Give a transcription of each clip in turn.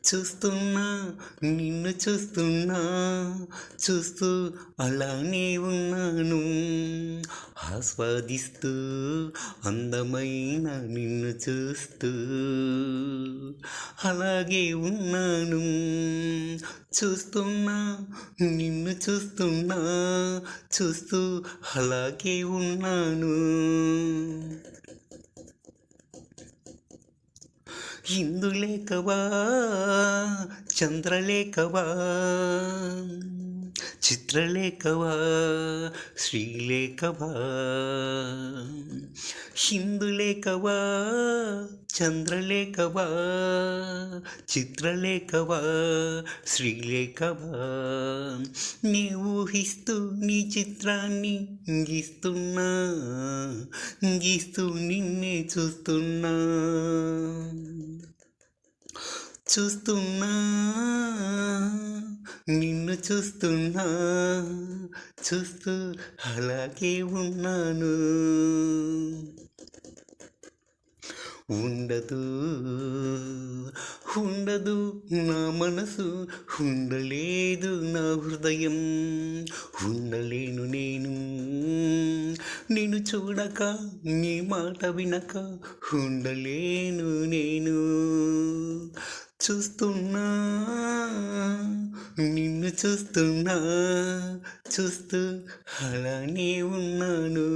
చూస్తున్నా నిన్ను చూస్తున్నా చూస్తూ అలానే ఉన్నాను ఆస్వాదిస్తూ అందమైన నిన్ను చూస్తూ అలాగే ఉన్నాను చూస్తున్నా నిన్ను చూస్తున్నా చూస్తూ అలాగే ఉన్నాను ఇందులేఖవా చంద్రలేఖవా చిత్రలేఖవా శ్రీలేఖవా హిందులేఖవా చంద్రలేఖవా చిత్రలేఖవా శ్రీలేఖవా నీ ఊహిస్తూ నీ చిత్రాన్ని గీస్తున్నా గీస్తూ నిన్నే చూస్తున్నా చూస్తున్నా నిన్ను చూస్తున్నా చూస్తూ అలాగే ఉన్నాను ఉండదు ఉండదు నా మనసు ఉండలేదు నా హృదయం ఉండలేను నేను చూడక నీ మాట వినక ఉండలేను నేను చూస్తున్నా నిన్ను చూస్తున్నా చూస్తూ అలానే ఉన్నాను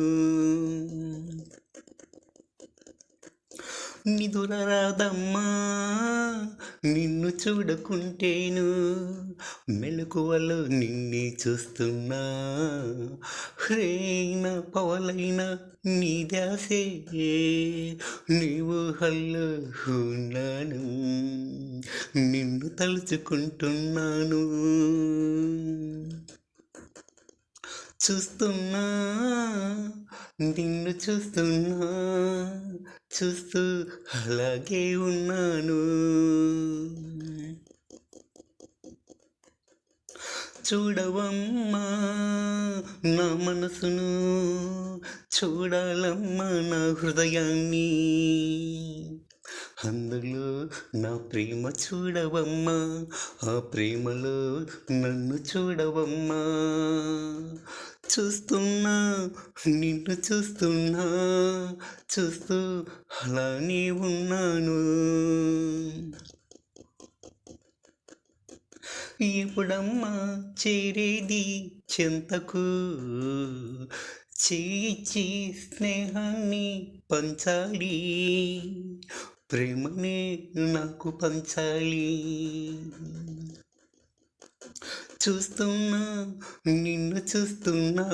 నిదురరాదమ్మా నిన్ను చూడకుంటేను మెలకువలో నిన్నే చూస్తున్నా హ్రేన పవలైన నీ దాసే నీవు హల్లో ఉన్నాను నిన్ను తలుచుకుంటున్నాను చూస్తున్నా నిన్ను చూస్తున్నా చూస్తూ అలాగే ఉన్నాను చూడవమ్మా నా మనసును చూడాలమ్మా నా హృదయాన్ని అందులో నా ప్రేమ చూడవమ్మా ఆ ప్రేమలో నన్ను చూడవమ్మా చూస్తున్నా నిన్ను చూస్తున్నా చూస్తూ అలానే ఉన్నాను ఎప్పుడమ్మా చేరేది చెంతకు చేయిచ్చి స్నేహాన్ని పంచాలి ప్రేమనే నాకు పంచాలి చూస్తున్నా నిన్ను చూస్తున్నా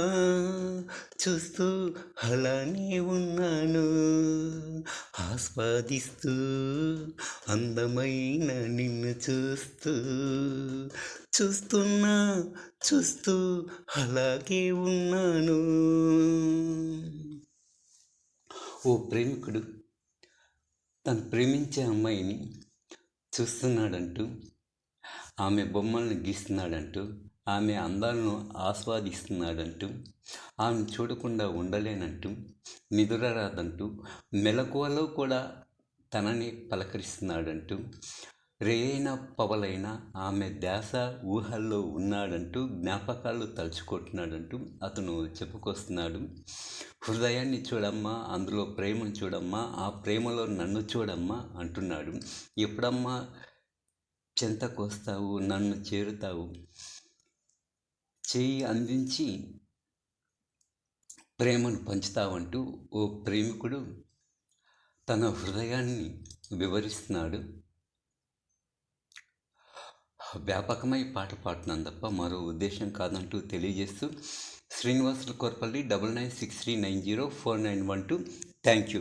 చూస్తూ అలానే ఉన్నాను ఆస్వాదిస్తూ అందమైన నిన్ను చూస్తున్నా చూస్తూ అలాగే ఉన్నాను. ఓ ప్రేమికుడు తను ప్రేమించే అమ్మాయిని చూస్తున్నాడంటూ, ఆమె బొమ్మలను గీస్తున్నాడంటూ, ఆమె అందాలను ఆస్వాదిస్తున్నాడంటూ, ఆమెను చూడకుండా ఉండలేనంటూ, నిదుర రాదంటూ, మెలకువలో కూడా తనని పలకరిస్తున్నాడంటూ, రేయైన పవలైన ఆమె ధ్యాస ఊహల్లో ఉన్నాడంటూ, జ్ఞాపకాలు తలుచుకుంటున్నాడంటూ అతను చెప్పుకొస్తున్నాడు. హృదయాన్ని చూడమ్మా, అందులో ప్రేమను చూడమ్మా, ఆ ప్రేమలో నన్ను చూడమ్మా అంటున్నాడు. ఎప్పుడమ్మా చెంతకు వస్తావు, నన్ను చేరుతావు, చేయి అందించి ప్రేమను పంచుతావంటూ ఓ ప్రేమికుడు తన హృదయాన్ని వివరిస్తున్నాడు. వ్యాపకమై పాట పాడుతున్నాను తప్ప మరో ఉద్దేశం కాదంటూ తెలియజేస్తూ శ్రీనివాసుల కోరపల్లి 9963904912. Thank you.